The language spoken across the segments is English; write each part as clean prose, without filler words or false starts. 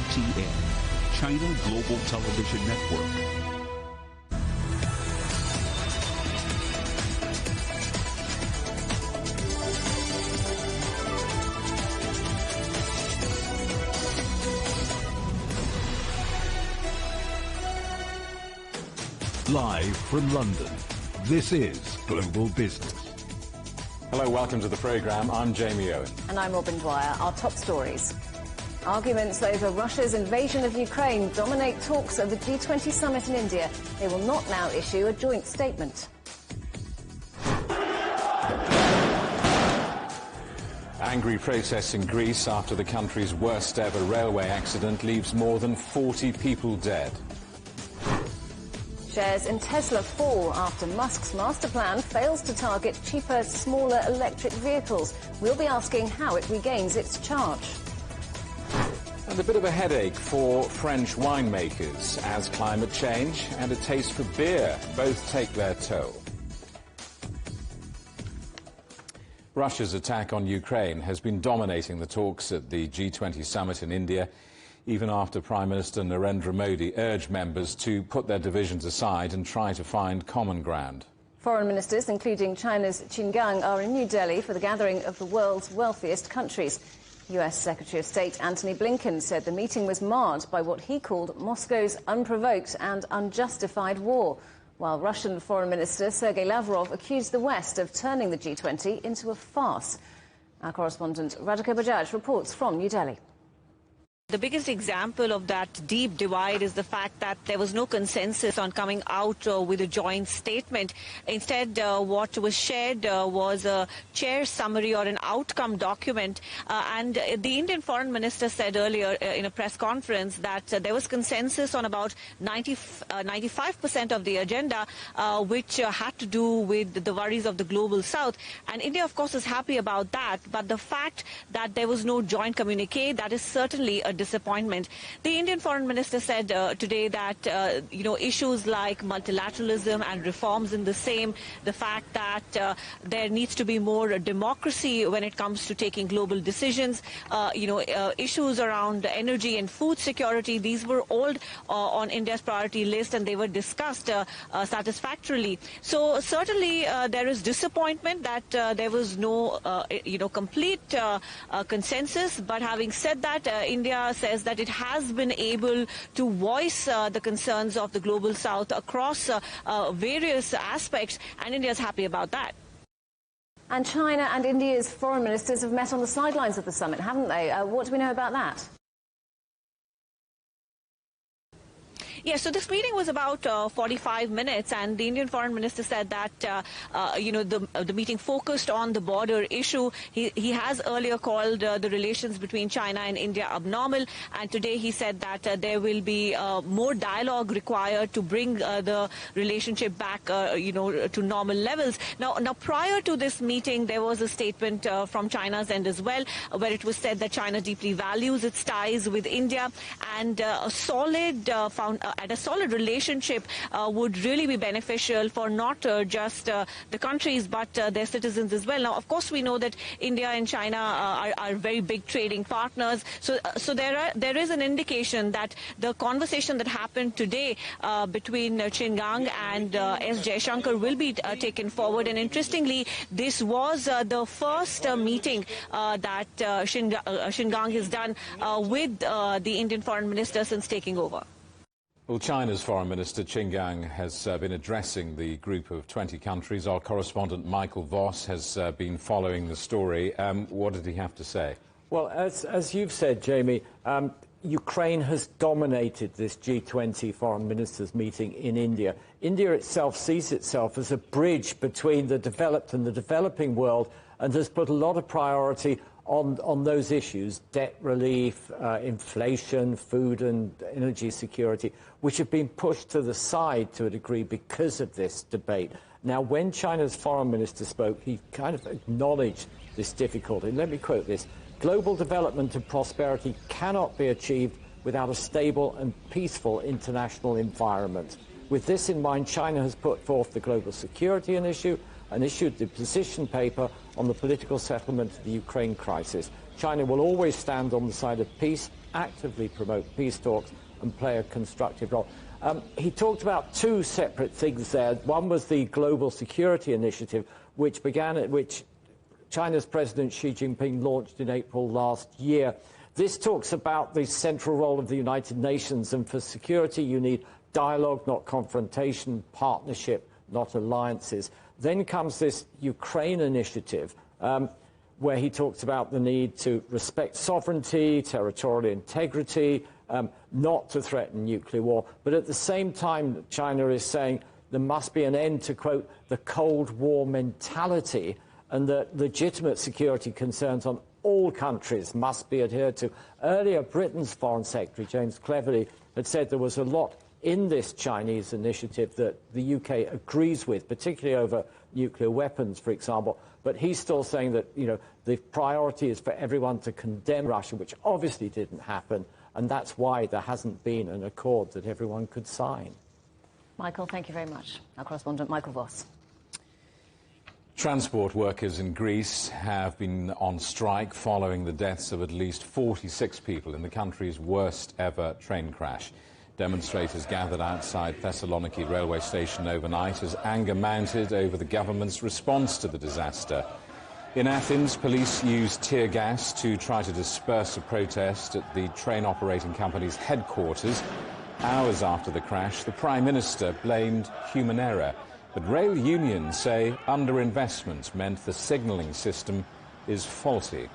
CGTN, China Global Television Network. Live from London, this is Global Business. Hello, welcome to the programme. I'm Jamie Owen. And I'm Robin Dwyer. Our top stories. Arguments over Russia's invasion of Ukraine dominate talks at the G20 summit in India. They will not now issue a joint statement. Angry protests in Greece after the country's worst ever railway accident leaves more than 40 people dead. Shares in Tesla fall after Musk's master plan fails to target cheaper, smaller electric vehicles. We'll be asking how it regains its charge. And a bit of a headache for French winemakers as climate change and a taste for beer both take their toll. Russia's attack on Ukraine has been dominating the talks at the G20 summit in India, even after Prime Minister Narendra Modi urged members to put their divisions aside and try to find common ground. Foreign ministers, including China's Qin Gang, are in New Delhi for the gathering of the world's wealthiest countries. US Secretary of State Antony Blinken said the meeting was marred by what he called Moscow's unprovoked and unjustified war, while Russian Foreign Minister Sergei Lavrov accused the West of turning the G20 into a farce. Our correspondent Radhika Bajaj reports from New Delhi. The biggest example of that deep divide is the fact that there was no consensus on coming out with a joint statement. Instead, what was shared was a chair summary or an outcome document. And the Indian Foreign Minister said earlier in a press conference that there was consensus on about 95% of the agenda, which had to do with the worries of the global south. And India, of course, is happy about that. But the fact that there was no joint communique, that is certainly a disappointment. The Indian Foreign Minister said today that issues like multilateralism and reforms in the same, the fact that there needs to be more democracy when it comes to taking global decisions, issues around energy and food security, these were all on India's priority list and they were discussed satisfactorily. So certainly there is disappointment that there was no complete consensus, but having said that, India says that it has been able to voice the concerns of the global south across various aspects, and India is happy about that. And China and India's foreign ministers have met on the sidelines of the summit, haven't they? What do we know about that? Yes, so this meeting was about 45 minutes, and the Indian Foreign Minister said that, the meeting focused on the border issue. He has earlier called the relations between China and India abnormal, and today he said that there will be more dialogue required to bring the relationship back, to normal levels. Now, prior to this meeting, there was a statement from China's end as well, where it was said that China deeply values its ties with India, and a solid relationship would really be beneficial for not just the countries but their citizens as well. Now, of course, we know that India and China are very big trading partners. So there is an indication that the conversation that happened today between Qin Gang and S. Jaishankar will be taken forward. And interestingly, this was the first meeting that Qin Gang has done with the Indian Foreign Minister since taking over. Well, China's Foreign Minister Qin Gang has been addressing the group of 20 countries. Our correspondent Michael Voss has been following the story. What did he have to say? Well, as you've said, Jamie, Ukraine has dominated this G20 foreign ministers meeting in India. India itself sees itself as a bridge between the developed and the developing world and has put a lot of priority on those issues, debt relief, inflation, food and energy security, which have been pushed to the side to a degree because of this debate. Now, when China's foreign minister spoke, he kind of acknowledged this difficulty. Let me quote this: "Global development and prosperity cannot be achieved without a stable and peaceful international environment. With this in mind, China has put forth the Global Security Initiative and issued the position paper on the political settlement of the Ukraine crisis. China will always stand on the side of peace, actively promote peace talks and play a constructive role. He talked about two separate things there. One was the Global Security Initiative, which China's President Xi Jinping launched in April last year. This talks about the central role of the United Nations, and for security you need dialogue, not confrontation, partnership, not alliances. Then comes this Ukraine initiative, where he talks about the need to respect sovereignty, territorial integrity, not to threaten nuclear war. But at the same time, China is saying there must be an end to, quote, the Cold War mentality, and that legitimate security concerns on all countries must be adhered to. Earlier, Britain's Foreign Secretary, James Cleverly, had said there was a lot in this Chinese initiative that the UK agrees with, particularly over nuclear weapons, for example. But he's still saying that, you know, the priority is for everyone to condemn Russia, which obviously didn't happen, and that's why there hasn't been an accord that everyone could sign. Michael, thank you very much. Our correspondent, Michael Voss. Transport workers in Greece have been on strike following the deaths of at least 46 people in the country's worst ever train crash. Demonstrators gathered outside Thessaloniki railway station overnight as anger mounted over the government's response to the disaster. In Athens, police used tear gas to try to disperse a protest at the train operating company's headquarters. Hours after the crash, the Prime Minister blamed human error. But rail unions say underinvestment meant the signalling system is faulty.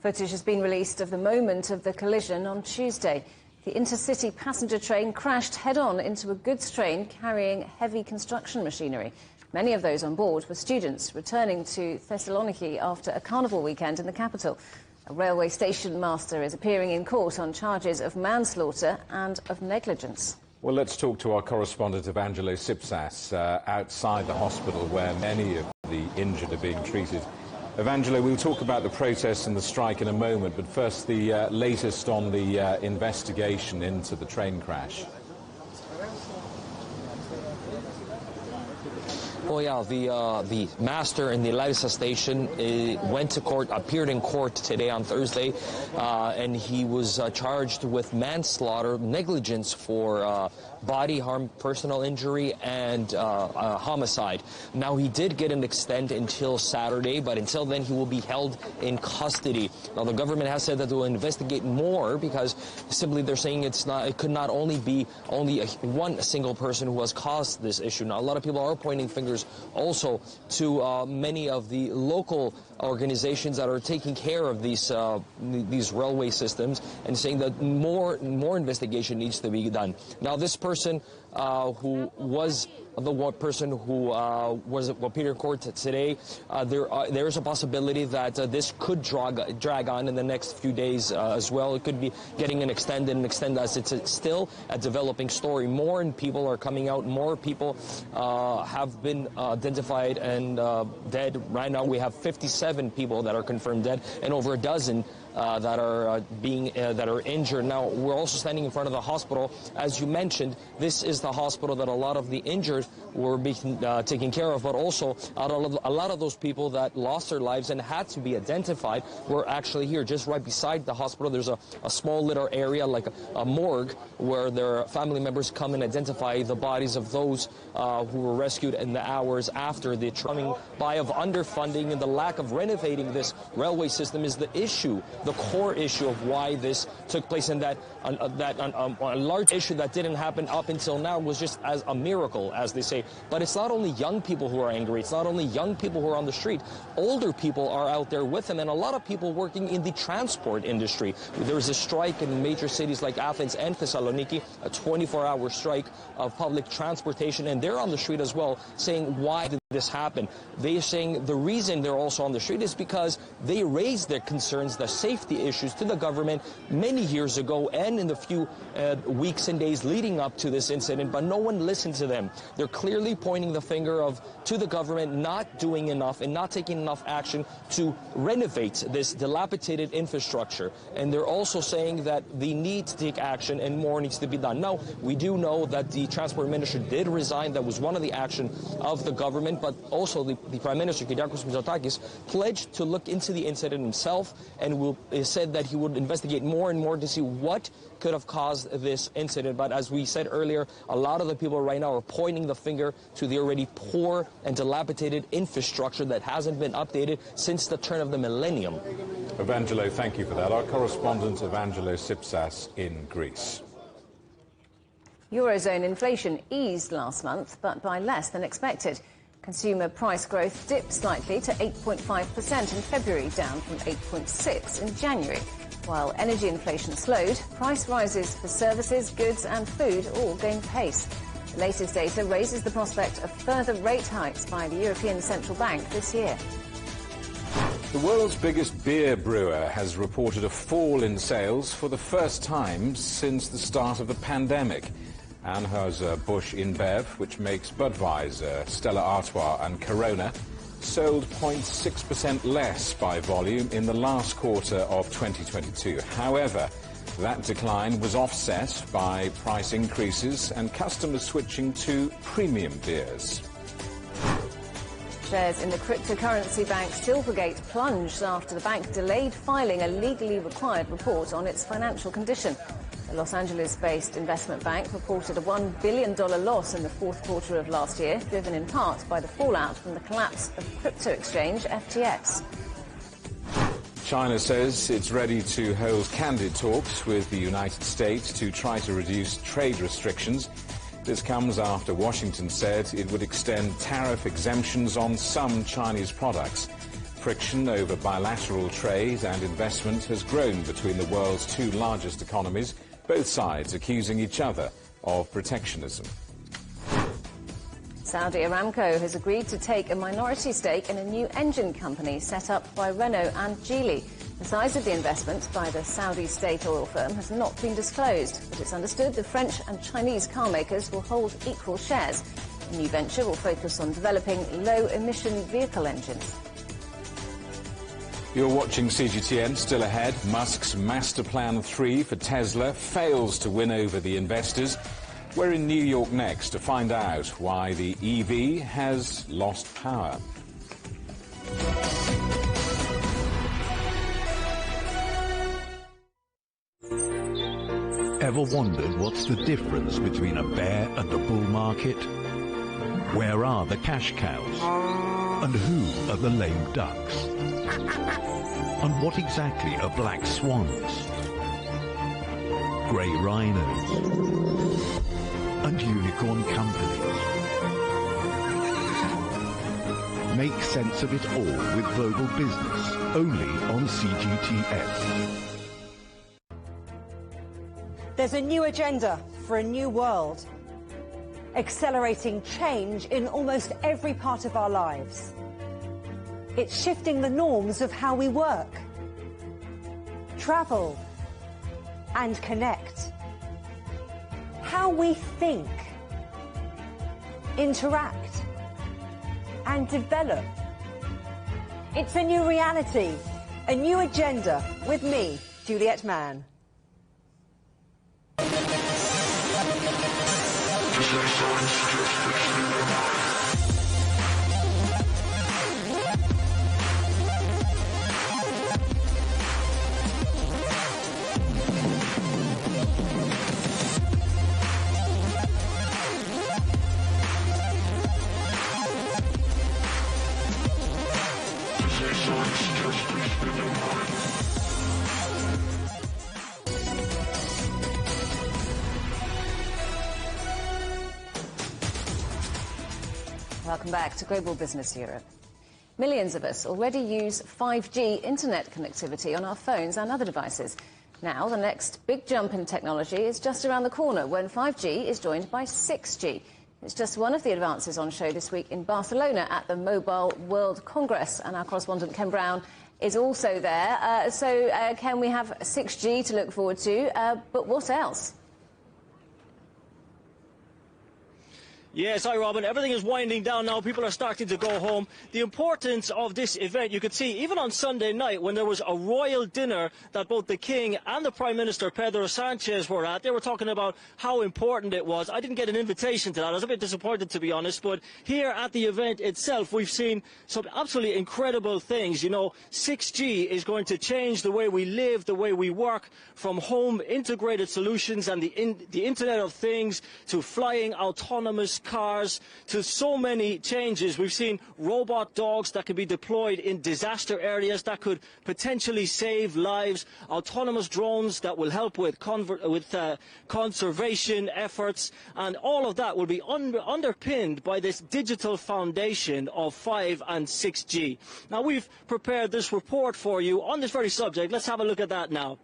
Footage has been released of the moment of the collision on Tuesday. The intercity passenger train crashed head-on into a goods train carrying heavy construction machinery. Many of those on board were students returning to Thessaloniki after a carnival weekend in the capital. A railway station master is appearing in court on charges of manslaughter and of negligence. Well, let's talk to our correspondent Evangelo Sipsas outside the hospital where many of the injured are being treated. Evangelo, we'll talk about the protests and the strike in a moment, but first the latest on the investigation into the train crash. Well, yeah, the master in the Larissa station went to court, appeared in court today on Thursday, and he was charged with manslaughter, negligence for body harm, personal injury, and homicide. Now, he did get an extend until Saturday, but until then he will be held in custody. Now, the government has said that they will investigate more because simply they're saying it could not only be one single person who has caused this issue. Now, a lot of people are pointing fingers also to many of the local organizations that are taking care of these railway systems and saying that more investigation needs to be done. Now, this person who was the one person who appeared in court today, there is a possibility that this could drag on in the next few days as well. It could be getting an extend as it's still a developing story. More people are coming out. More people have been identified and dead. Right now we have 57 people that are confirmed dead and over a dozen that are injured. Now, we're also standing in front of the hospital. As you mentioned, this is the hospital that a lot of the injured were being taken care of, but also a lot of those people that lost their lives and had to be identified were actually here, just right beside the hospital. There's a small little area, like a morgue, where their family members come and identify the bodies of those who were rescued in the hours after the coming by of underfunding and the lack of renovating this railway system is the issue. The core issue of why this took place, and that a large issue that didn't happen up until now was just as a miracle, as they say. But it's not only young people who are angry. It's not only young people who are on the street. Older people are out there with them, and a lot of people working in the transport industry. There's a strike in major cities like Athens and Thessaloniki, a 24-hour strike of public transportation, and they're on the street as well, saying, why did this happen? They're saying the reason they're also on the street is because they raised their concerns, the safety issues, to the government many years ago and in the few weeks and days leading up to this incident, but no one listened to them. They're clearly pointing the finger to the government not doing enough and not taking enough action to renovate this dilapidated infrastructure. And they're also saying that they need to take action and more needs to be done. Now, we do know that the transport minister did resign. That was one of the actions of the government. president, but also the Prime Minister, Kyriakos Mitsotakis, pledged to look into the incident himself and said that he would investigate more and more to see what could have caused this incident. But as we said earlier, a lot of the people right now are pointing the finger to the already poor and dilapidated infrastructure that hasn't been updated since the turn of the millennium. Evangelo, thank you for that. Our correspondent, Evangelo Sipsas in Greece. Eurozone inflation eased last month, but by less than expected. Consumer price growth dipped slightly to 8.5% in February, down from 8.6% in January. While energy inflation slowed, price rises for services, goods and food all gained pace. The latest data raises the prospect of further rate hikes by the European Central Bank this year. The world's biggest beer brewer has reported a fall in sales for the first time since the start of the pandemic. Anheuser-Busch InBev, which makes Budweiser, Stella Artois and Corona, sold 0.6% less by volume in the last quarter of 2022. However, that decline was offset by price increases and customers switching to premium beers. Shares in the cryptocurrency bank Silvergate plunged after the bank delayed filing a legally required report on its financial condition. The Los Angeles-based investment bank reported a $1 billion loss in the fourth quarter of last year, driven in part by the fallout from the collapse of crypto exchange FTX. China says it's ready to hold candid talks with the United States to try to reduce trade restrictions. This comes after Washington said it would extend tariff exemptions on some Chinese products. Friction over bilateral trade and investment has grown between the world's two largest economies, both sides accusing each other of protectionism. Saudi Aramco has agreed to take a minority stake in a new engine company set up by Renault and Geely. The size of the investment by the Saudi state oil firm has not been disclosed, but it's understood the French and Chinese car makers will hold equal shares. The new venture will focus on developing low-emission vehicle engines. You're watching CGTN. Still ahead, Musk's Master Plan 3 for Tesla fails to win over the investors. We're in New York next to find out why the EV has lost power. Ever wondered what's the difference between a bear and a bull market? Where are the cash cows? And who are the lame ducks? And what exactly are black swans? Grey rhinos? And unicorn companies? Make sense of it all with Global Business, only on CGTN. There's a new agenda for a new world, accelerating change in almost every part of our lives. It's shifting the norms of how we work, travel, and connect. How we think, interact, and develop. It's a new reality, a new agenda with me, Juliet Mann. Welcome back to Global Business Europe. Millions of us already use 5G internet connectivity on our phones and other devices. Now, the next big jump in technology is just around the corner when 5G is joined by 6G. It's just one of the advances on show this week in Barcelona at the Mobile World Congress. And our correspondent Ken Brown is also there. Ken, we have 6G to look forward to, but what else? Yes, hi Robin. Everything is winding down now. People are starting to go home. The importance of this event, you could see even on Sunday night when there was a royal dinner that both the King and the Prime Minister, Pedro Sanchez, were at. They were talking about how important it was. I didn't get an invitation to that. I was a bit disappointed, to be honest. But here at the event itself, we've seen some absolutely incredible things. You know, 6G is going to change the way we live, the way we work, from home integrated solutions and the Internet of Things to flying autonomous cars to so many changes. We've seen robot dogs that could be deployed in disaster areas that could potentially save lives, autonomous drones that will help with conservation efforts, and all of that will be underpinned by this digital foundation of 5 and 6G. Now, we've prepared this report for you on this very subject. Let's have a look at that now.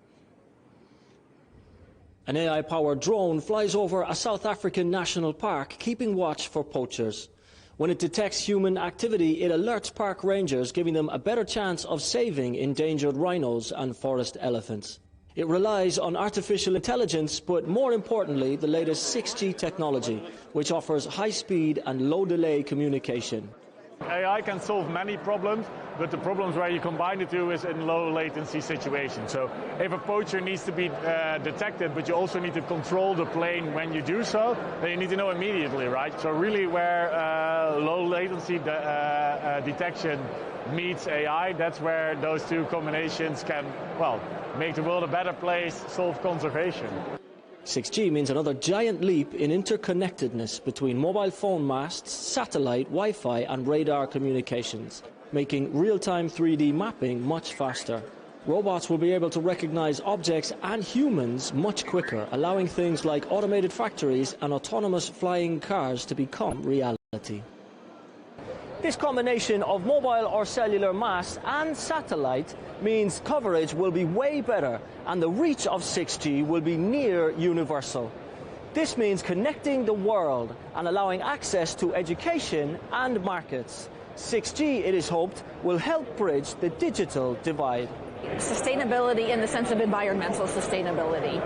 An AI-powered drone flies over a South African national park, keeping watch for poachers. When it detects human activity, it alerts park rangers, giving them a better chance of saving endangered rhinos and forest elephants. It relies on artificial intelligence, but more importantly, the latest 6G technology, which offers high-speed and low-delay communication. AI can solve many problems, but the problems where you combine the two is in low latency situations. So if a poacher needs to be detected, but you also need to control the plane when you do so, then you need to know immediately, right? So really where low latency detection meets AI, that's where those two combinations can, well, make the world a better place, solve conservation. 6G means another giant leap in interconnectedness between mobile phone masts, satellite, Wi-Fi and radar communications, making real-time 3D mapping much faster. Robots will be able to recognize objects and humans much quicker, allowing things like automated factories and autonomous flying cars to become reality. This combination of mobile or cellular masts and satellite means coverage will be way better and the reach of 6G will be near universal. This means connecting the world and allowing access to education and markets. 6G, it is hoped, will help bridge the digital divide. Sustainability in the sense of environmental sustainability.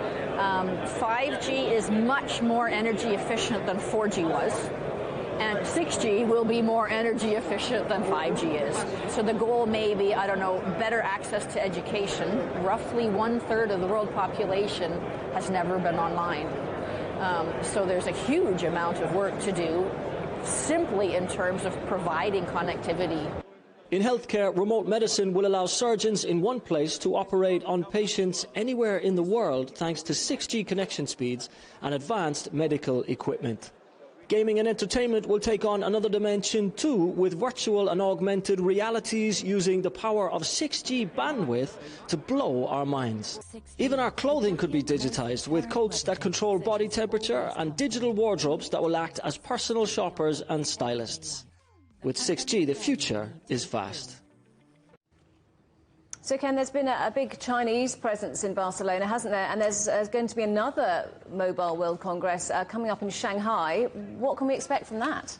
5G is much more energy efficient than 4G was. And 6G will be more energy efficient than 5G is. So the goal may be, I don't know, better access to education. Roughly 1/3 of the world population has never been online. So there's a huge amount of work to do simply in terms of providing connectivity. In healthcare, remote medicine will allow surgeons in one place to operate on patients anywhere in the world thanks to 6G connection speeds and advanced medical equipment. Gaming and entertainment will take on another dimension too, with virtual and augmented realities using the power of 6G bandwidth to blow our minds. Even our clothing could be digitized, with coats that control body temperature and digital wardrobes that will act as personal shoppers and stylists. With 6G, the future is fast. So, Ken, there's been a big Chinese presence in Barcelona, hasn't there? And there's going to be another Mobile World Congress coming up in Shanghai. What can we expect from that?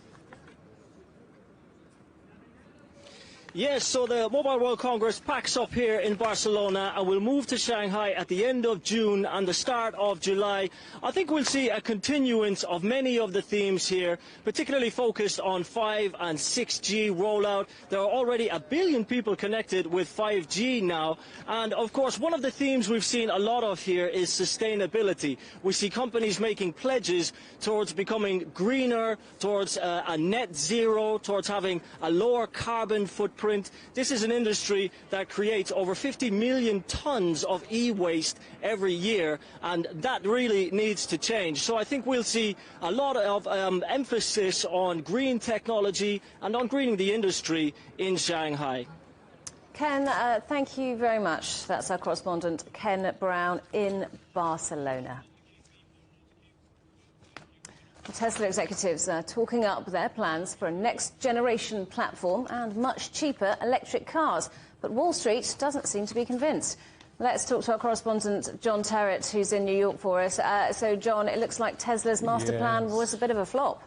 Yes, so the Mobile World Congress packs up here in Barcelona and will move to Shanghai at the end of June and the start of July. I think we'll see a continuance of many of the themes here, particularly focused on 5 and 6G rollout. There are already 1 billion people connected with 5G now. And, of course, one of the themes we've seen a lot of here is sustainability. We see companies making pledges towards becoming greener, towards a net zero, towards having a lower carbon footprint. This is an industry that creates over 50 million tons of e-waste every year, and that really needs to change. So I think we'll see a lot of emphasis on green technology and on greening the industry in Shanghai. Ken, thank you very much. That's our correspondent, Ken Brown, in Barcelona. Tesla executives are talking up their plans for a next-generation platform and much cheaper electric cars. But Wall Street doesn't seem to be convinced. Let's talk to our correspondent, John Terrett, who's in New York for us. So, John, it looks like Tesla's master plan was a bit of a flop.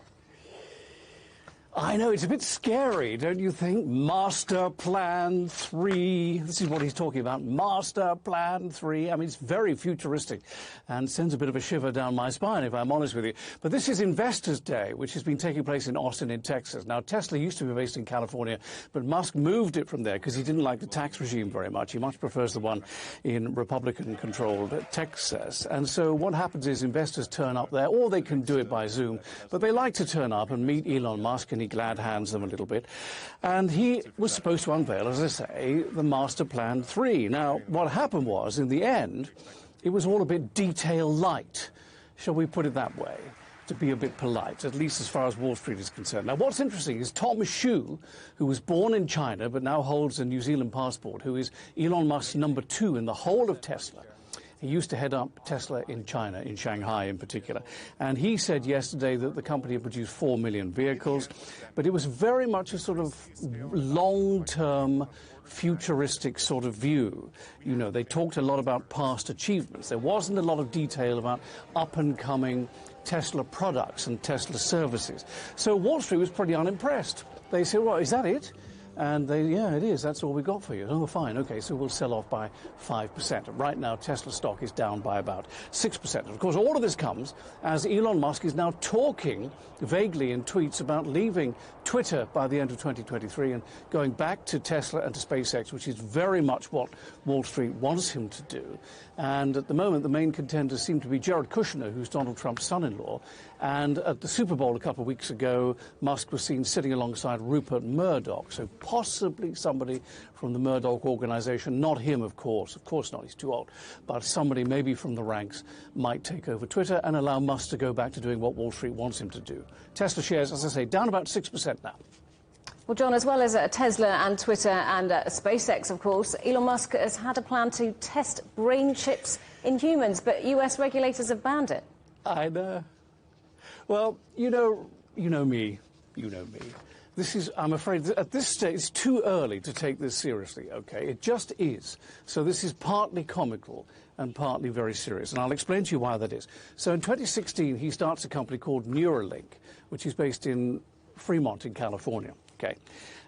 I know, it's a bit scary, don't you think? Master Plan 3. This is what he's talking about. Master Plan 3. I mean, it's very futuristic and sends a bit of a shiver down my spine, if I'm honest with you. But this is Investors' Day, which has been taking place in Austin, in Texas. Now, Tesla used to be based in California, but Musk moved it from there because he didn't like the tax regime very much. He much prefers the one in Republican-controlled Texas. And so what happens is investors turn up there, or they can do it by Zoom, but they like to turn up and meet Elon Musk, and he glad hands them a little bit. And he was supposed to unveil, as I say, the Master Plan 3. Now, what happened was, in the end, it was all a bit detail light, shall we put it that way, to be a bit polite, at least as far as Wall Street is concerned. Now, what's interesting is Tom Xu, who was born in China but now holds a New Zealand passport, who is Elon Musk's #2 in the whole of Tesla. He used to head up Tesla in China, in Shanghai in particular. And he said yesterday that the company had produced 4 million vehicles, but it was very much a sort of long-term, futuristic sort of view. You know, they talked a lot about past achievements. There wasn't a lot of detail about up-and-coming Tesla products and Tesla services. So Wall Street was pretty unimpressed. They said, well, is that it? And they, yeah, it is. That's all we got for you. Oh, fine. OK, so we'll sell off by 5%. Right now, Tesla stock is down by about 6%. And of course, all of this comes as Elon Musk is now talking vaguely in tweets about leaving Twitter by the end of 2023 and going back to Tesla and to SpaceX, which is very much what Wall Street wants him to do. And at the moment, the main contenders seem to be Jared Kushner, who's Donald Trump's son-in-law. And at the Super Bowl a couple of weeks ago, Musk was seen sitting alongside Rupert Murdoch. So possibly somebody from the Murdoch organization, not him, of course not, he's too old, but somebody maybe from the ranks might take over Twitter and allow Musk to go back to doing what Wall Street wants him to do. Tesla shares, as I say, down about 6% now. Well, John, as well as Tesla and Twitter and SpaceX, of course, Elon Musk has had a plan to test brain chips in humans, but US regulators have banned it. I know. Well, you know me. This is, I'm afraid, at this stage, it's too early to take this seriously, OK? It just is. So this is partly comical and partly very serious. And I'll explain to you why that is. So in 2016, he starts a company called Neuralink, which is based in Fremont in California. Okay.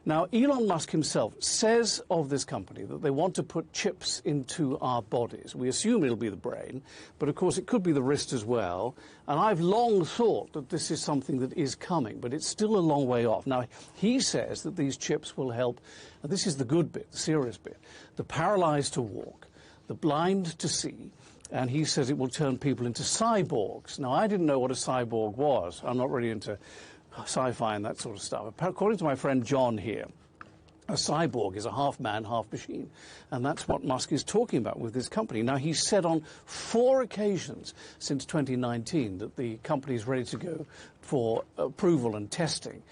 Now, Elon Musk himself says of this company that they want to put chips into our bodies. We assume it'll be the brain, but of course it could be the wrist as well. And I've long thought that this is something that is coming, but it's still a long way off. Now, he says that these chips will help, and this is the good bit, the serious bit, the paralyzed to walk, the blind to see, and he says it will turn people into cyborgs. Now, I didn't know what a cyborg was. I'm not really into sci-fi and that sort of stuff. According to my friend John here, a cyborg is a half man, half machine. And that's what Musk is talking about with this company. Now, he's said on 4 occasions since 2019 that the company is ready to go for approval and testing.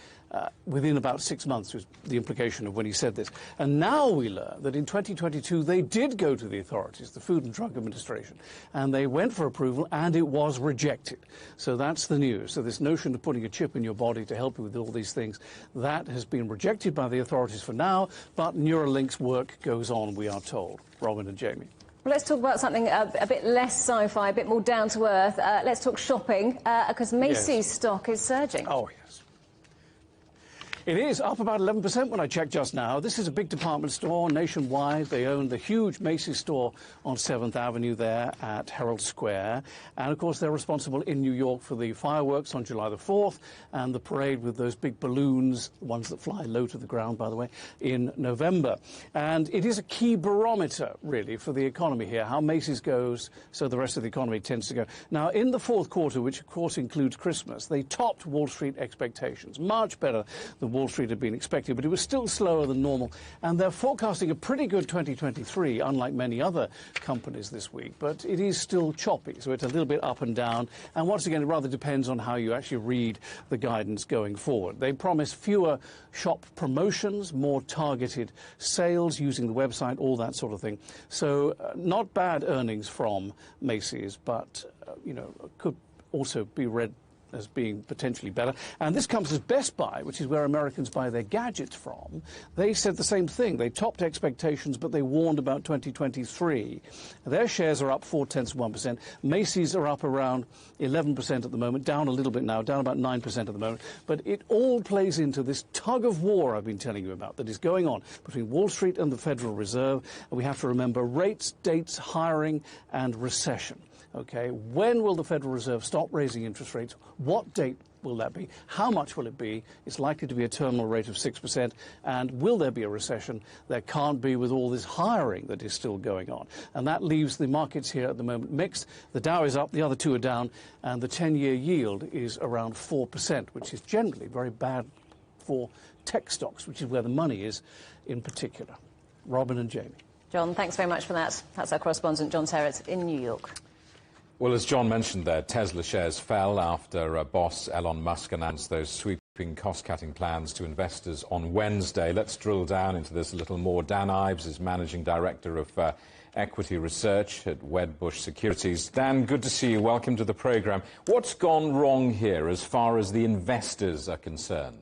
Within about 6 months was the implication of when he said this. And now we learn that in 2022 they did go to the authorities, the Food and Drug Administration, and they went for approval and it was rejected. So that's the news. So this notion of putting a chip in your body to help you with all these things, that has been rejected by the authorities for now, but Neuralink's work goes on, we are told. Robin and Jamie. Well, let's talk about something a bit less sci-fi, a bit more down to earth. Let's talk shopping, because Macy's stock is surging. Oh, yes. It is up about 11% when I checked just now. This is a big department store nationwide. They own the huge Macy's store on 7th Avenue there at Herald Square. And, of course, they're responsible in New York for the fireworks on July the 4th and the parade with those big balloons, the ones that fly low to the ground, by the way, in November. And it is a key barometer, really, for the economy here. How Macy's goes, so the rest of the economy tends to go. Now, in the fourth quarter, which, of course, includes Christmas, they topped Wall Street expectations, much better than Wall Street had been expecting, but it was still slower than normal. And they're forecasting a pretty good 2023, unlike many other companies this week. But it is still choppy, so it's a little bit up and down. And once again, it rather depends on how you actually read the guidance going forward. They promise fewer shop promotions, more targeted sales using the website, all that sort of thing. So not bad earnings from Macy's, but, could also be read as being potentially better. And this comes as Best Buy, which is where Americans buy their gadgets from. They said the same thing. They topped expectations, but they warned about 2023. Their shares are up 0.4%. Macy's are up around 11% at the moment, down a little bit now, down about 9% at the moment. But it all plays into this tug of war I've been telling you about that is going on between Wall Street and the Federal Reserve. And we have to remember rates, dates, hiring, and recession. Okay, when will the Federal Reserve stop raising interest rates? What date will that be? How much will it be? It's likely to be a terminal rate of 6%. And will there be a recession? There can't be with all this hiring that is still going on. And that leaves the markets here at the moment mixed. The Dow is up, the other two are down, and the 10-year yield is around 4%, which is generally very bad for tech stocks, which is where the money is in particular. Robin and Jamie. John, thanks very much for that. That's our correspondent, John Terrett, in New York. Well, as John mentioned there, Tesla shares fell after boss Elon Musk announced those sweeping cost-cutting plans to investors on Wednesday. Let's drill down into this a little more. Dan Ives is Managing Director of Equity Research at Wedbush Securities. Dan, good to see you. Welcome to the programme. What's gone wrong here as far as the investors are concerned?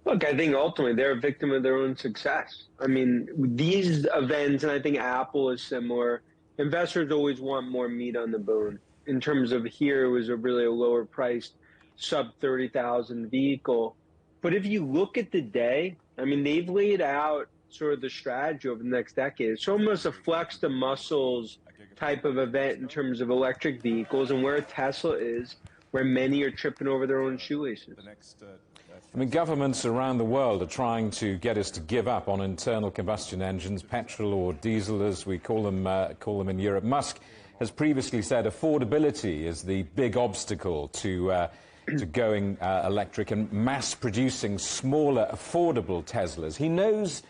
Look, I think ultimately they're a victim of their own success. I mean, these events, and I think Apple is similar, investors always want more meat on the bone. In terms of here, it was really a lower priced sub 30,000 vehicle. But if you look at the day, I mean, they've laid out sort of the strategy over the next decade. It's almost a flex the muscles type of event in terms of electric vehicles and where Tesla is, where many are tripping over their own shoelaces. I mean, governments around the world are trying to get us to give up on internal combustion engines, petrol or diesel, as we call them in Europe. Musk has previously said affordability is the big obstacle to going electric and mass producing smaller, affordable Teslas. He knows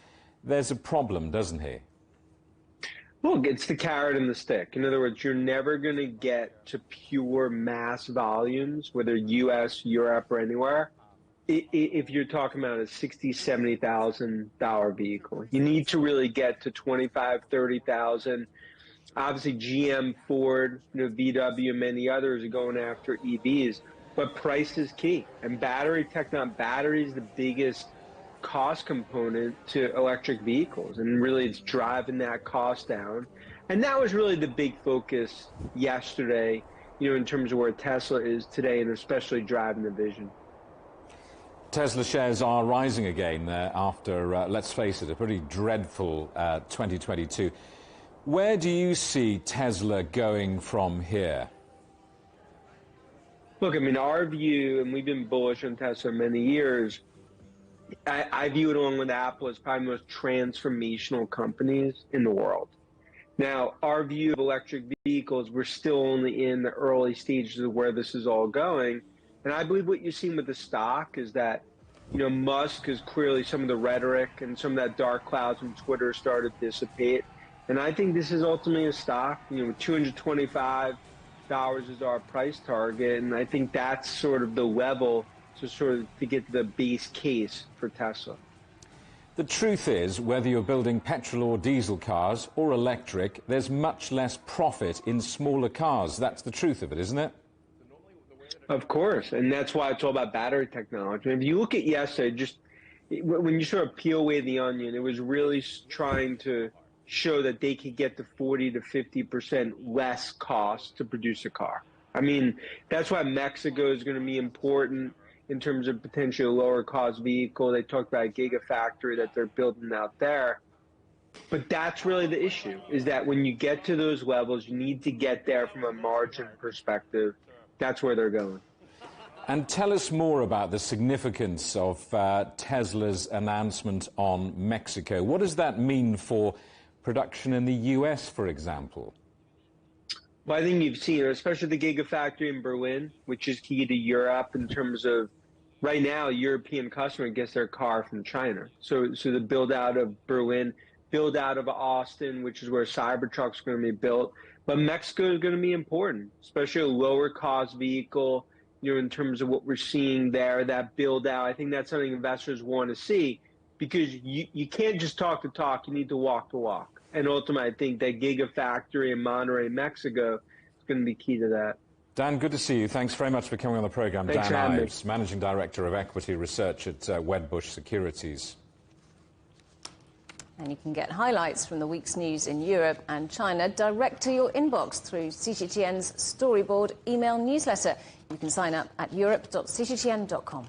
there's a problem, doesn't he? Look, it's the carrot and the stick. In other words, you're never going to get to pure mass volumes, whether U.S., Europe, or anywhere, if you're talking about a $60,000, $70,000 vehicle. You need to really get to 25,000, 30,000. Obviously, GM, Ford, VW, many others are going after EVs, but price is key. And battery is the biggest cost component to electric vehicles, and really it's driving that cost down. And that was really the big focus yesterday, in terms of where Tesla is today, and especially driving the vision. Tesla shares are rising again after, let's face it, a pretty dreadful 2022. Where do you see Tesla going from here? Look, I mean, our view, and we've been bullish on Tesla many years, I view it along with Apple as probably the most transformational companies in the world. Now, our view of electric vehicles, we're still only in the early stages of where this is all going. And I believe what you've seen with the stock is that, Musk is clearly some of the rhetoric and some of that dark clouds from Twitter started to dissipate. And I think this is ultimately a stock, $225 is our price target. And I think that's sort of the level to get the base case for Tesla. The truth is, whether you're building petrol or diesel cars or electric, there's much less profit in smaller cars. That's the truth of it, isn't it? Of course, and that's why it's all about battery technology. And if you look at yesterday, when you sort of peel away the onion, it was really trying to show that they could get to 40 to 50% less cost to produce a car. I mean, that's why Mexico is going to be important in terms of potentially a lower cost vehicle. They talked about a gigafactory that they're building out there. But that's really the issue, is that when you get to those levels, you need to get there from a margin perspective. That's where they're going. And tell us more about the significance of Tesla's announcement on Mexico. What does that mean for production in the US, for example? Well, I think you've seen, especially the Gigafactory in Berlin, which is key to Europe in terms of right now, European customer gets their car from China. So the build out of Berlin, build out of Austin, which is where Cybertruck's going to be built. But Mexico is going to be important, especially a lower cost vehicle, in terms of what we're seeing there, that build out. I think that's something investors want to see, because you can't just talk the talk, you need to walk the walk. And ultimately, I think that Gigafactory in Monterrey, Mexico is going to be key to that. Dan, good to see you. Thanks very much for coming on the programme. Thanks, Dan Andy. Ives, Managing Director of Equity Research at Wedbush Securities. And you can get highlights from the week's news in Europe and China direct to your inbox through CGTN's Storyboard email newsletter. You can sign up at europe.cgtn.com.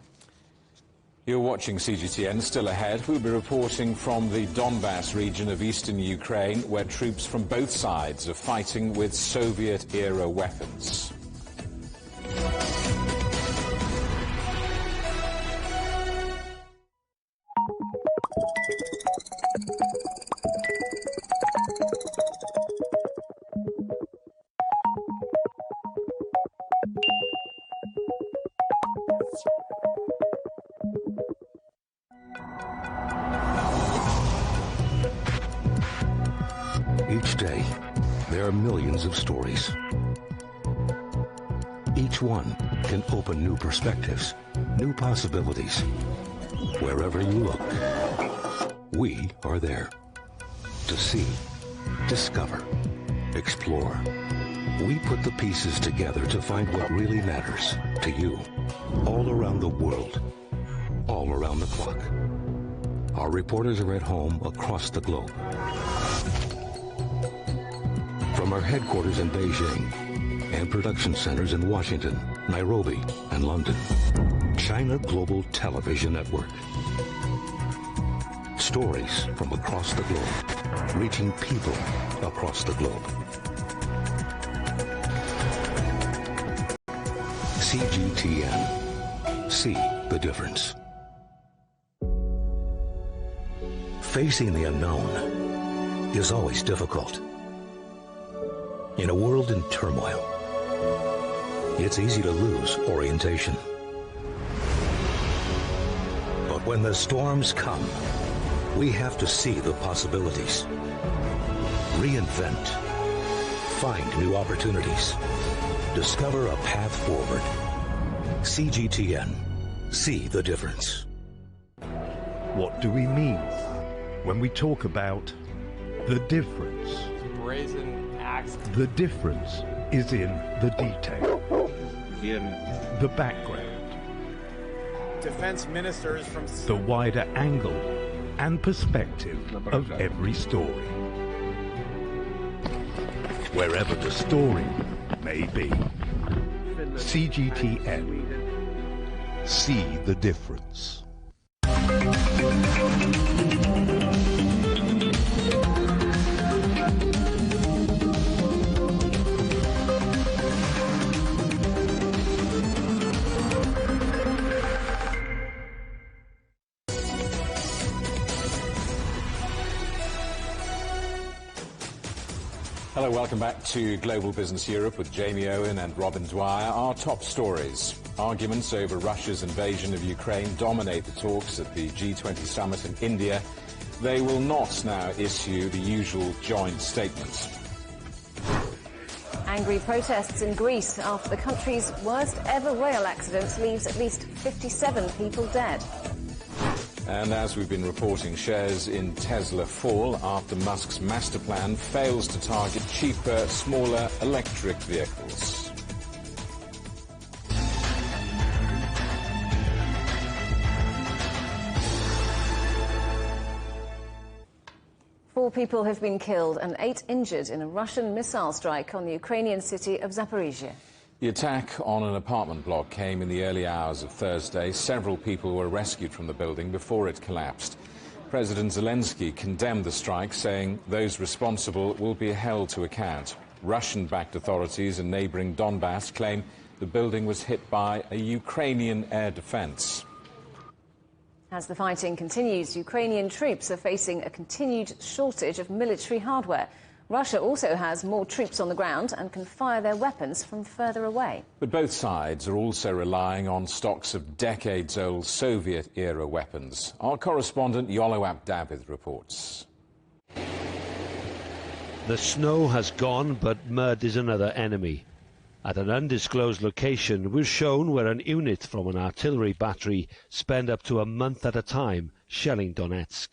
You're watching CGTN. Still ahead, we'll be reporting from the Donbass region of eastern Ukraine, where troops from both sides are fighting with Soviet-era weapons. Each day, there are millions of stories. Each one can open new perspectives, new possibilities. Wherever you look, we are there. To see, discover, explore. We put the pieces together to find what really matters to you, all around the world, all around the clock. Our reporters are at home across the globe. From our headquarters in Beijing and production centers in Washington, Nairobi, and London, China Global Television Network. Stories from across the globe, reaching people across the globe. CGTN. See the difference. Facing the unknown is always difficult. In a world in turmoil, it's easy to lose orientation. But when the storms come, we have to see the possibilities. Reinvent. Find new opportunities. Discover a path forward. CGTN. See the difference. What do we mean when we talk about the difference? Brazen axe. The difference is in the detail, in the background, Defense ministers from the wider angle and perspective of every story. Wherever the story may be. CGTN. See the difference. Hello, welcome back to Global Business Europe with Jamie Owen and Robin Dwyer. Our top stories. Arguments over Russia's invasion of Ukraine dominate the talks at the G20 summit in India. They will not now issue the usual joint statements. Angry protests in Greece after the country's worst ever rail accident leaves at least 57 people dead. And as we've been reporting, shares in Tesla fall after Musk's master plan fails to target cheaper, smaller electric vehicles. Four people have been killed and 8 injured in a Russian missile strike on the Ukrainian city of Zaporizhia. The attack on an apartment block came in the early hours of Thursday. Several people were rescued from the building before it collapsed. President Zelensky condemned the strike, saying those responsible will be held to account. Russian-backed authorities in neighbouring Donbass claim the building was hit by a Ukrainian air defence. As the fighting continues, Ukrainian troops are facing a continued shortage of military hardware. Russia also has more troops on the ground and can fire their weapons from further away. But both sides are also relying on stocks of decades-old Soviet-era weapons. Our correspondent Yoloap David reports. The snow has gone, but mud is another enemy. At an undisclosed location, we're shown where an unit from an artillery battery spend up to a month at a time shelling Donetsk.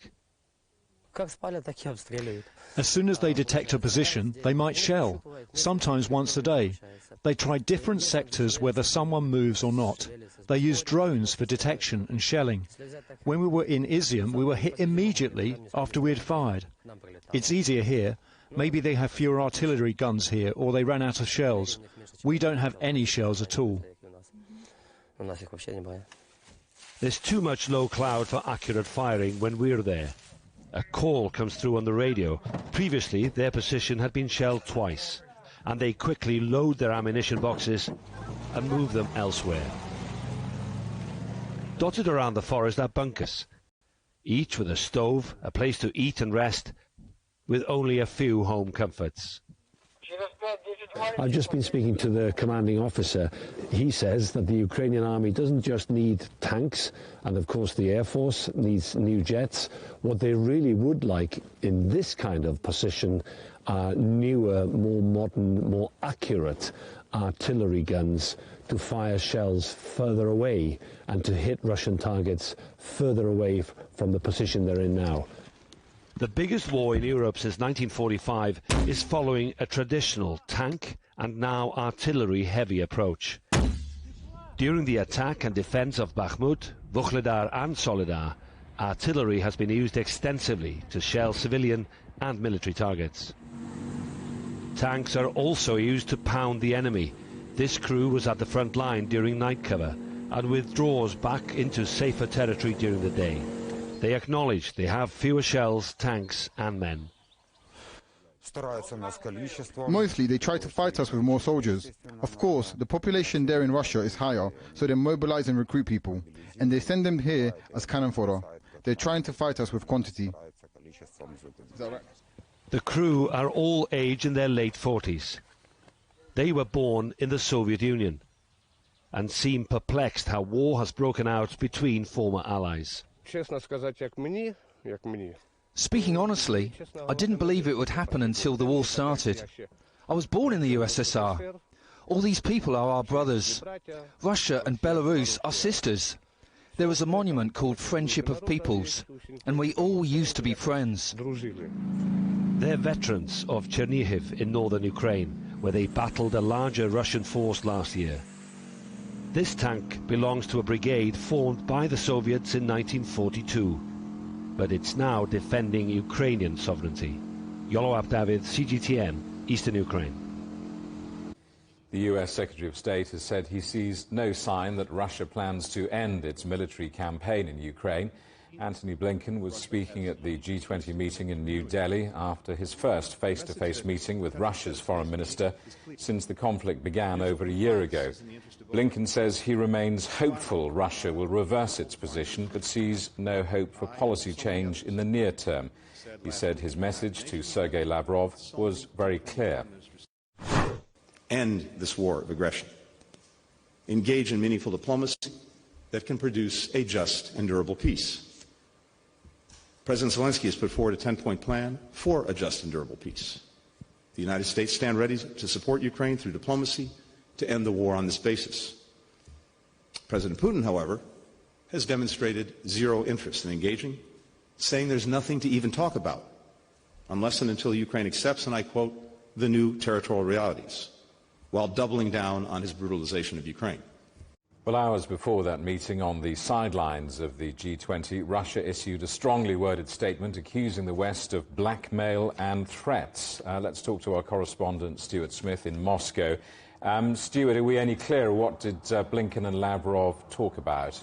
As soon as they detect a position, they might shell, sometimes once a day. They try different sectors whether someone moves or not. They use drones for detection and shelling. When we were in Izium, we were hit immediately after we had fired. It's easier here. Maybe they have fewer artillery guns here, or they ran out of shells. We don't have any shells at all. There's too much low cloud for accurate firing when we're there. A call comes through on the radio. Previously, their position had been shelled twice, and they quickly load their ammunition boxes and move them elsewhere. Dotted around the forest are bunkers, each with a stove, a place to eat and rest, with only a few home comforts. I've just been speaking to the commanding officer. He says that the Ukrainian army doesn't just need tanks, and of course the Air Force needs new jets. What they really would like in this kind of position are newer, more modern, more accurate artillery guns to fire shells further away and to hit Russian targets further away from the position they're in now. The biggest war in Europe since 1945 is following a traditional tank and now artillery-heavy approach. During the attack and defense of Bakhmut, Vuhledar and Soledar, artillery has been used extensively to shell civilian and military targets. Tanks are also used to pound the enemy. This crew was at the front line during night cover and withdraws back into safer territory during the day. They acknowledge they have fewer shells, tanks and men. Mostly they try to fight us with more soldiers. Of course, the population there in Russia is higher, so they mobilize and recruit people. And they send them here as cannon fodder. They're trying to fight us with quantity. Is that right? The crew are all aged in their late 40s. They were born in the Soviet Union and seem perplexed how war has broken out between former allies. Speaking honestly, I didn't believe it would happen until the war started. I was born in the USSR. All these people are our brothers. Russia and Belarus are sisters. There was a monument called Friendship of Peoples, and we all used to be friends. They're veterans of Chernihiv in northern Ukraine, where they battled a larger Russian force last year. This tank belongs to a brigade formed by the Soviets in 1942, but it's now defending Ukrainian sovereignty. Yoloab David, CGTN, Eastern Ukraine. The US Secretary of State has said he sees no sign that Russia plans to end its military campaign in Ukraine. Antony Blinken was speaking at the G20 meeting in New Delhi after his first face-to-face meeting with Russia's foreign minister since the conflict began over a year ago. Blinken says he remains hopeful Russia will reverse its position, but sees no hope for policy change in the near term. He said his message to Sergei Lavrov was very clear. End this war of aggression. Engage in meaningful diplomacy that can produce a just and durable peace. President Zelensky has put forward a 10-point plan for a just and durable peace. The United States stand ready to support Ukraine through diplomacy to end the war on this basis. President Putin, however, has demonstrated zero interest in engaging, saying there's nothing to even talk about unless and until Ukraine accepts, and I quote, the new territorial realities, while doubling down on his brutalization of Ukraine. Well, hours before that meeting on the sidelines of the G20, Russia issued a strongly worded statement accusing the West of blackmail and threats. Let's talk to our correspondent, Stuart Smith, in Moscow. Stuart, are we any clearer? What did Blinken and Lavrov talk about?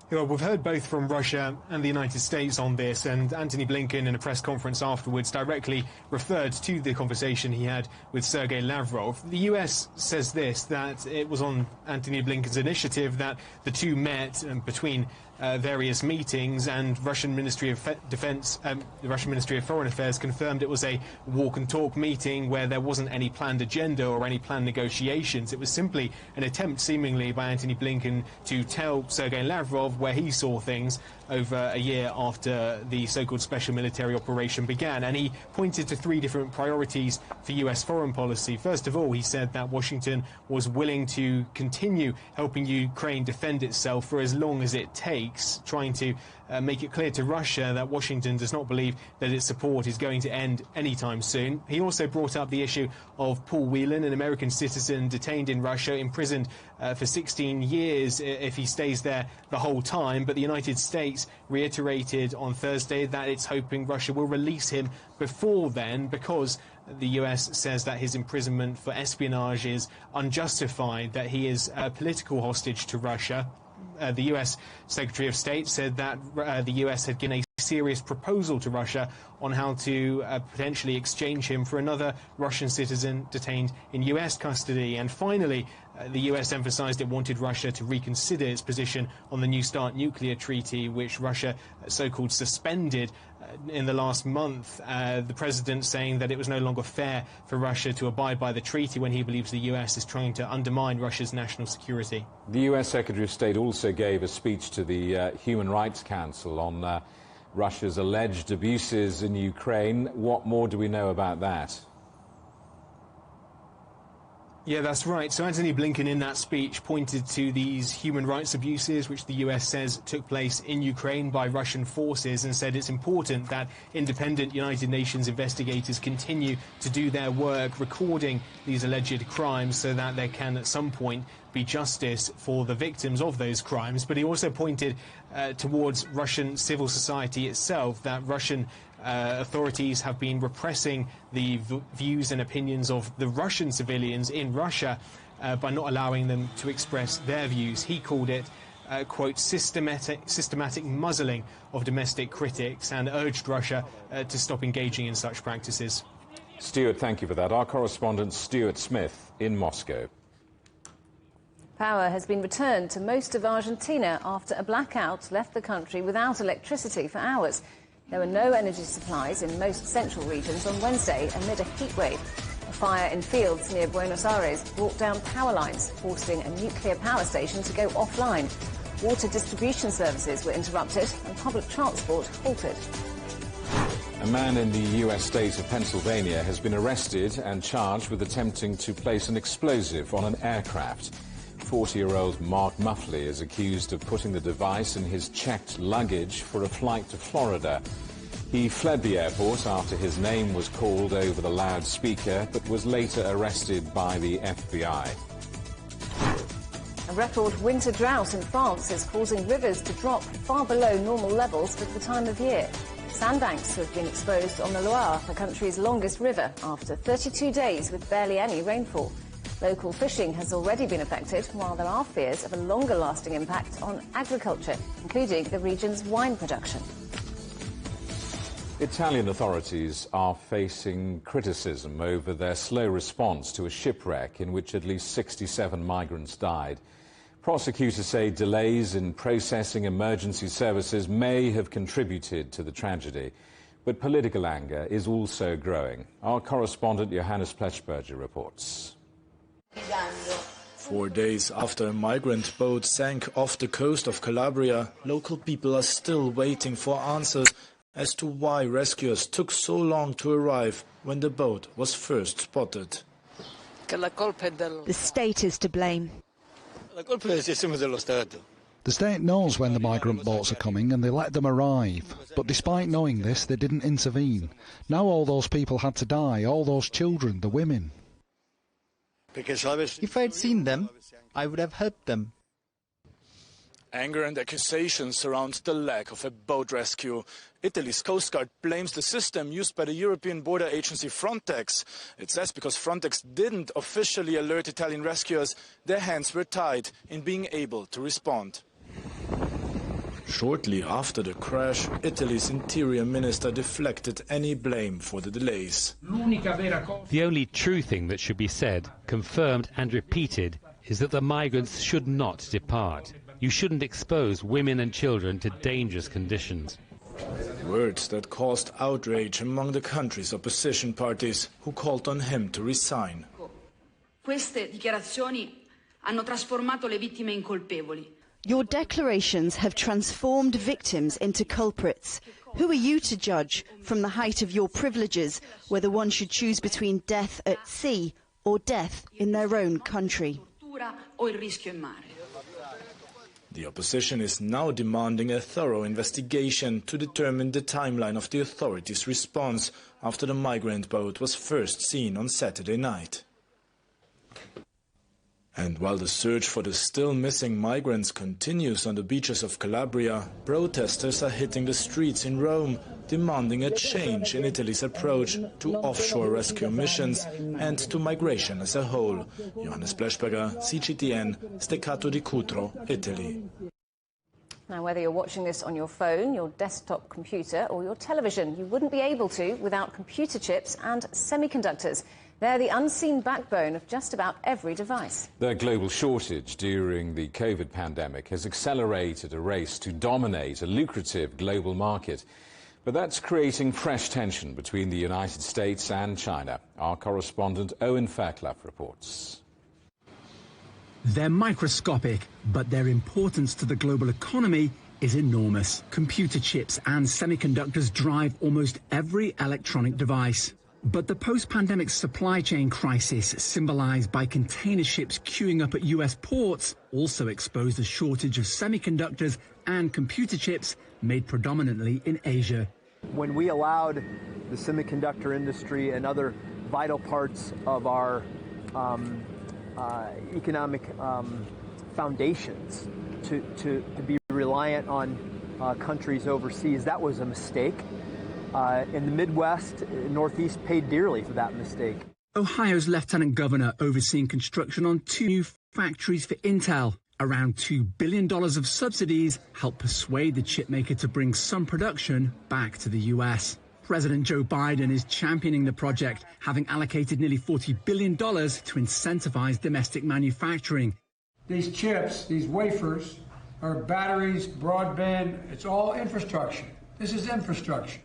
Well, we've heard both from Russia and the United States on this, and Antony Blinken in a press conference afterwards directly referred to the conversation he had with Sergei Lavrov. The US says this, that it was on Antony Blinken's initiative that the two met between various meetings, and Russian Ministry of Defense, the Russian Ministry of Foreign Affairs confirmed it was a walk and talk meeting where there wasn't any planned agenda or any planned negotiations. It was simply an attempt, seemingly, by Antony Blinken to tell Sergei Lavrov where he saw things over a year after the so-called special military operation began. And he pointed to three different priorities for US foreign policy. First of all, he said that Washington was willing to continue helping Ukraine defend itself for as long as it takes. weeks, trying to make it clear to Russia that Washington does not believe that its support is going to end anytime soon. He also brought up the issue of Paul Whelan, an American citizen detained in Russia, imprisoned for 16 years if he stays there the whole time. But the United States reiterated on Thursday that it's hoping Russia will release him before then, because the US says that his imprisonment for espionage is unjustified, that he is a political hostage to Russia. The US Secretary of State said that the US had given a serious proposal to Russia on how to potentially exchange him for another Russian citizen detained in US custody. And finally, the US emphasized it wanted Russia to reconsider its position on the New START nuclear treaty, which Russia so-called suspended in the last month. The president saying that it was no longer fair for Russia to abide by the treaty when he believes the US is trying to undermine Russia's national security. The US Secretary of State also gave a speech to the Human Rights Council on Russia's alleged abuses in Ukraine. What more do we know about that? Yeah, that's right. So Antony Blinken in that speech pointed to these human rights abuses which the US says took place in Ukraine by Russian forces, and said it's important that independent United Nations investigators continue to do their work recording these alleged crimes so that there can at some point be justice for the victims of those crimes. But he also pointed towards Russian civil society itself, that Russian authorities have been repressing the views and opinions of the Russian civilians in Russia by not allowing them to express their views. He called it, quote, systematic muzzling of domestic critics, and urged Russia to stop engaging in such practices. Stuart, thank you for that. Our correspondent Stuart Smith in Moscow. Power has been returned to most of Argentina after a blackout left the country without electricity for hours. There were no energy supplies in most central regions on Wednesday amid a heatwave. A fire in fields near Buenos Aires brought down power lines, forcing a nuclear power station to go offline. Water distribution services were interrupted and public transport halted. A man in the US state of Pennsylvania has been arrested and charged with attempting to place an explosive on an aircraft. 40-year-old Mark Muffley is accused of putting the device in his checked luggage for a flight to Florida. He fled the airport after his name was called over the loudspeaker, but was later arrested by the FBI. A record winter drought in France is causing rivers to drop far below normal levels at the time of year. Sandbanks have been exposed on the Loire, the country's longest river, after 32 days with barely any rainfall. Local fishing has already been affected, while there are fears of a longer-lasting impact on agriculture, including the region's wine production. Italian authorities are facing criticism over their slow response to a shipwreck in which at least 67 migrants died. Prosecutors say delays in processing emergency services may have contributed to the tragedy, but political anger is also growing. Our correspondent Johannes Plechberger reports. 4 days after a migrant boat sank off the coast of Calabria, local people are still waiting for answers as to why rescuers took so long to arrive when the boat was first spotted. The state is to blame. The state knows when the migrant boats are coming and they let them arrive. But despite knowing this, they didn't intervene. Now all those people had to die, all those children, the women. If I'd seen them, I would have helped them. Anger and accusations surround the lack of a boat rescue. Italy's Coast Guard blames the system used by the European border agency Frontex. It says because Frontex didn't officially alert Italian rescuers, their hands were tied in being able to respond. Shortly after the crash, Italy's interior minister deflected any blame for the delays. The only true thing that should be said, confirmed and repeated, is that the migrants should not depart. You shouldn't expose women and children to dangerous conditions. Words that caused outrage among the country's opposition parties, who called on him to resign. Queste dichiarazioni hanno trasformato le vittime in colpevoli. Your declarations have transformed victims into culprits. Who are you to judge, from the height of your privileges, whether one should choose between death at sea or death in their own country? The opposition is now demanding a thorough investigation to determine the timeline of the authorities' response after the migrant boat was first seen on Saturday night. And while the search for the still missing migrants continues on the beaches of Calabria, protesters are hitting the streets in Rome, demanding a change in Italy's approach to offshore rescue missions and to migration as a whole. Johannes Blechberger, CGTN, Steccato di Cutro, Italy. Now, whether you're watching this on your phone, your desktop computer or your television, you wouldn't be able to without computer chips and semiconductors. They're the unseen backbone of just about every device. The global shortage during the COVID pandemic has accelerated a race to dominate a lucrative global market. But that's creating fresh tension between the United States and China. Our correspondent Owen Fairclough reports. They're microscopic, but their importance to the global economy is enormous. Computer chips and semiconductors drive almost every electronic device. But the post-pandemic supply chain crisis, symbolized by container ships queuing up at US ports, also exposed a shortage of semiconductors and computer chips made predominantly in Asia. When we allowed the semiconductor industry and other vital parts of our economic foundations to be reliant on countries overseas, that was a mistake. In the Midwest, Northeast paid dearly for that mistake. Ohio's lieutenant governor overseeing construction on 2 new factories for Intel. Around $2 billion of subsidies helped persuade the chipmaker to bring some production back to the US. President Joe Biden is championing the project, having allocated nearly $40 billion to incentivize domestic manufacturing. These chips, these wafers, are batteries, broadband, it's all infrastructure. This is infrastructure.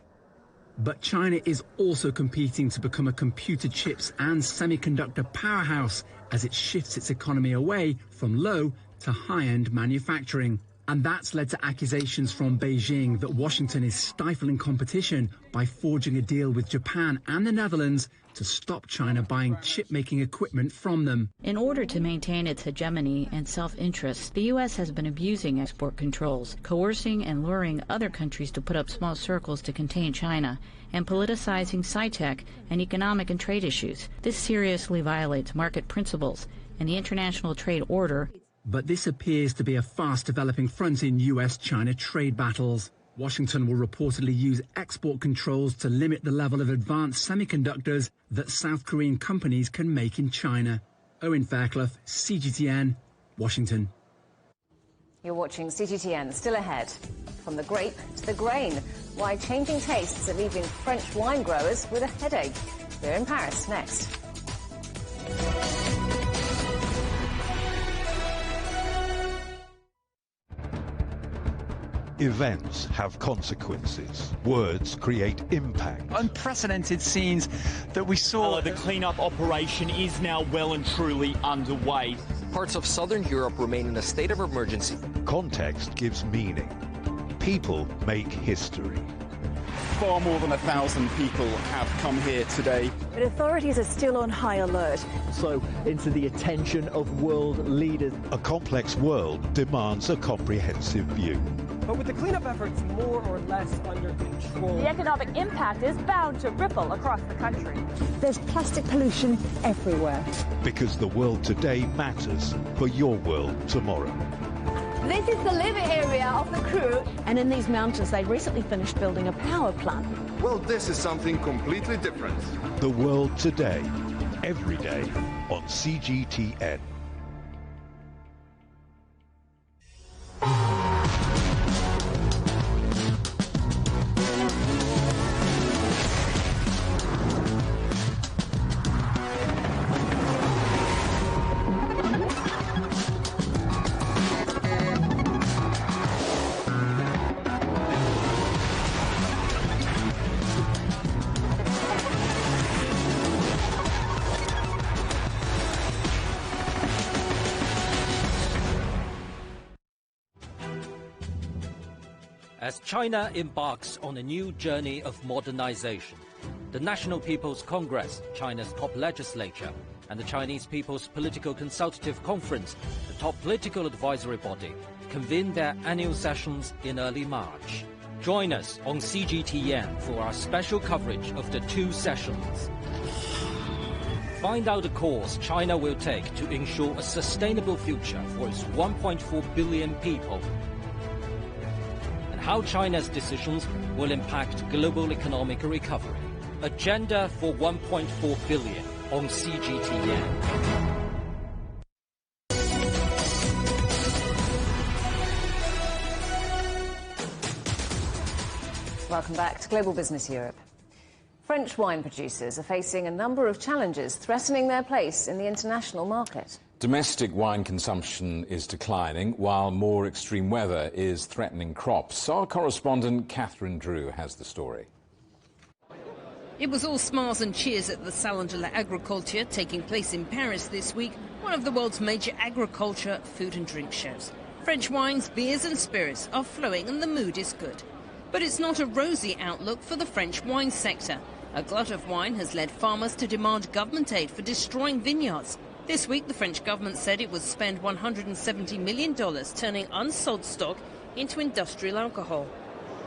But China is also competing to become a computer chips and semiconductor powerhouse as it shifts its economy away from low to high-end manufacturing. And that's led to accusations from Beijing that Washington is stifling competition by forging a deal with Japan and the Netherlands to stop China buying chip-making equipment from them. In order to maintain its hegemony and self-interest, the U.S. has been abusing export controls, coercing and luring other countries to put up small circles to contain China, and politicizing sci-tech and economic and trade issues. This seriously violates market principles and the international trade order. But this appears to be a fast-developing front in U.S.-China trade battles. Washington will reportedly use export controls to limit the level of advanced semiconductors that South Korean companies can make in China. Owen Fairclough, CGTN, Washington. You're watching CGTN. Still ahead. From the grape to the grain. Why changing tastes are leaving French wine growers with a headache. We're in Paris next. Events have consequences. Words create impact. Unprecedented scenes that we saw. The clean-up operation is now well and truly underway. Parts of southern Europe remain in a state of emergency. Context gives meaning. People make history. Far more than 1,000 people have come here today. But authorities are still on high alert. So into the attention of world leaders. A complex world demands a comprehensive view. But with the cleanup efforts more or less under control, the economic impact is bound to ripple across the country. There's plastic pollution everywhere. Because the world today matters for your world tomorrow. This is the living area of the crew. And in these mountains, they recently finished building a power plant. Well, this is something completely different. The world today, every day on CGTN. As China embarks on a new journey of modernization, the National People's Congress, China's top legislature, and the Chinese People's Political Consultative Conference, the top political advisory body, convene their annual sessions in early March. Join us on CGTN for our special coverage of the two sessions. Find out the course China will take to ensure a sustainable future for its 1.4 billion people, and how China's decisions will impact global economic recovery. Agenda for 1.4 billion on CGTN. Welcome back to Global Business Europe. French wine producers are facing a number of challenges threatening their place in the international market. Domestic wine consumption is declining, while more extreme weather is threatening crops. Our correspondent Catherine Drew has the story. It was all smiles and cheers at the Salon de l'Agriculture taking place in Paris this week, one of the world's major agriculture, food and drink shows. French wines, beers and spirits are flowing and the mood is good. But it's not a rosy outlook for the French wine sector. A glut of wine has led farmers to demand government aid for destroying vineyards. This week, the French government said it would spend $170 million turning unsold stock into industrial alcohol.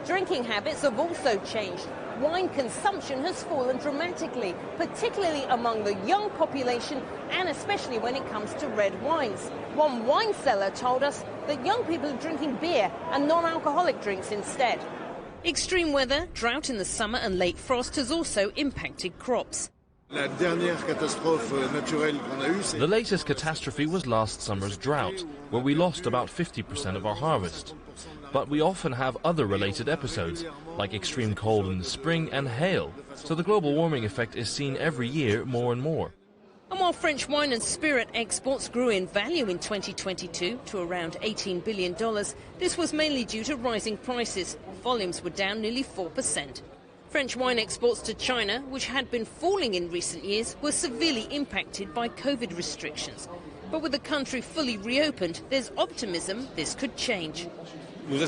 Drinking habits have also changed. Wine consumption has fallen dramatically, particularly among the young population and especially when it comes to red wines. One wine seller told us that young people are drinking beer and non-alcoholic drinks instead. Extreme weather, drought in the summer and late frost has also impacted crops. The latest catastrophe was last summer's drought, where we lost about 50% of our harvest. But we often have other related episodes, like extreme cold in the spring and hail, so the global warming effect is seen every year more and more. And while French wine and spirit exports grew in value in 2022 to around $18 billion, this was mainly due to rising prices. Volumes were down nearly 4%. French wine exports to China, which had been falling in recent years, were severely impacted by COVID restrictions. But with the country fully reopened, there's optimism this could change. We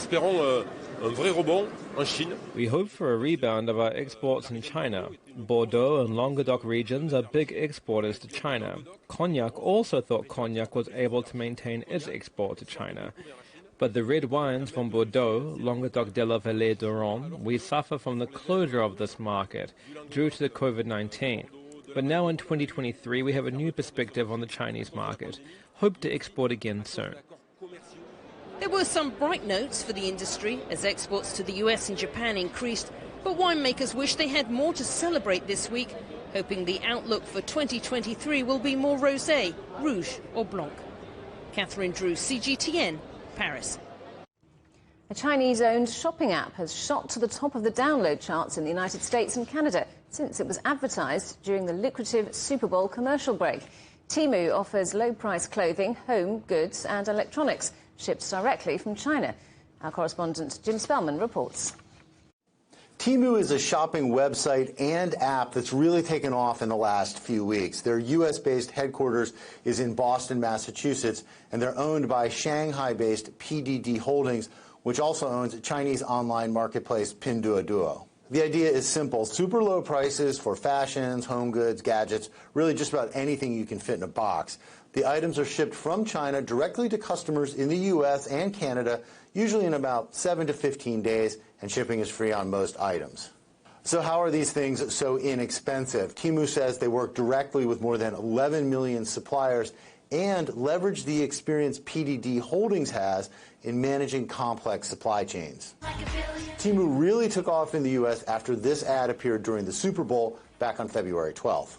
hope for a rebound of our exports in China. Bordeaux and Languedoc regions are big exporters to China. Cognac also thought Cognac was able to maintain its export to China. But the red wines from Bordeaux, Languedoc de la Vallée du Rhône, we suffer from the closure of this market due to the COVID-19. But now in 2023 we have a new perspective on the Chinese market. Hope to export again soon. There were some bright notes for the industry as exports to the US and Japan increased, but winemakers wish they had more to celebrate this week, hoping the outlook for 2023 will be more rosé, rouge or blanc. Catherine Drew, CGTN, Paris. A Chinese-owned shopping app has shot to the top of the download charts in the United States and Canada since it was advertised during the lucrative Super Bowl commercial break. Temu offers low-price clothing, home goods and electronics, shipped directly from China. Our correspondent Jim Spellman reports. Temu is a shopping website and app that's really taken off in the last few weeks. Their U.S.-based headquarters is in Boston, Massachusetts, and they're owned by Shanghai-based PDD Holdings, which also owns Chinese online marketplace Pinduoduo. The idea is simple. Super low prices for fashions, home goods, gadgets, really just about anything you can fit in a box. The items are shipped from China directly to customers in the U.S. and Canada, usually in about 7 to 15 days, and shipping is free on most items. So how are these things so inexpensive? Temu says they work directly with more than 11 million suppliers and leverage the experience PDD Holdings has in managing complex supply chains. Temu really took off in the U.S. after this ad appeared during the Super Bowl back on February 12th.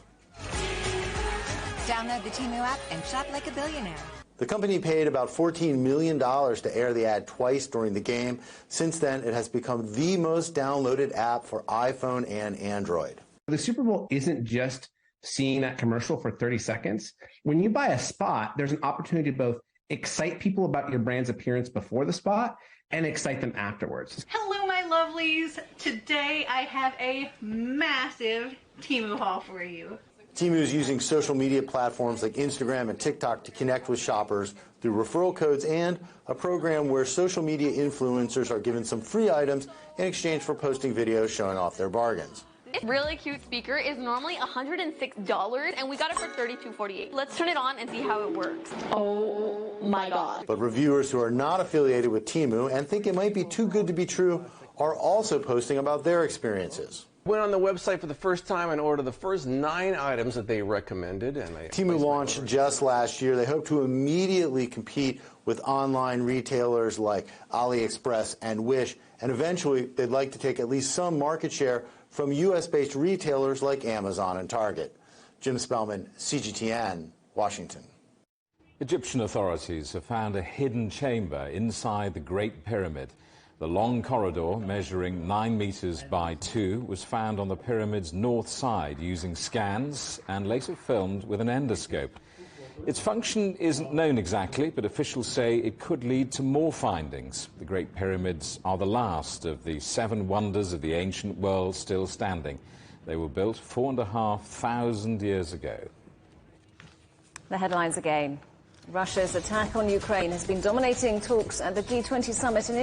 Download the Temu app and shop like a billionaire. The company paid about $14 million to air the ad twice during the game. Since then, it has become the most downloaded app for iPhone and Android. The Super Bowl isn't just seeing that commercial for 30 seconds. When you buy a spot, there's an opportunity to both excite people about your brand's appearance before the spot and excite them afterwards. Hello, my lovelies. Today I have a massive Temu haul for you. Temu is using social media platforms like Instagram and TikTok to connect with shoppers through referral codes and a program where social media influencers are given some free items in exchange for posting videos showing off their bargains. This really cute speaker is normally $106, and we got it for $32.48. Let's turn it on and see how it works. Oh my God. But reviewers who are not affiliated with Temu and think it might be too good to be true are also posting about their experiences. Went on the website for the first time and ordered the first 9 items that they recommended. And Temu launched just last year. They hope to immediately compete with online retailers like AliExpress and Wish, and eventually they'd like to take at least some market share from U.S.-based retailers like Amazon and Target. Jim Spellman, CGTN, Washington. Egyptian authorities have found a hidden chamber inside the Great Pyramid. The long corridor, measuring 9 meters by 2, was found on the pyramid's north side using scans and later filmed with an endoscope. Its function isn't known exactly, but officials say it could lead to more findings. The Great Pyramids are the last of the 7 wonders of the ancient world still standing. They were built 4,500 years ago. The headlines again. Russia's attack on Ukraine has been dominating talks at the G20 summit in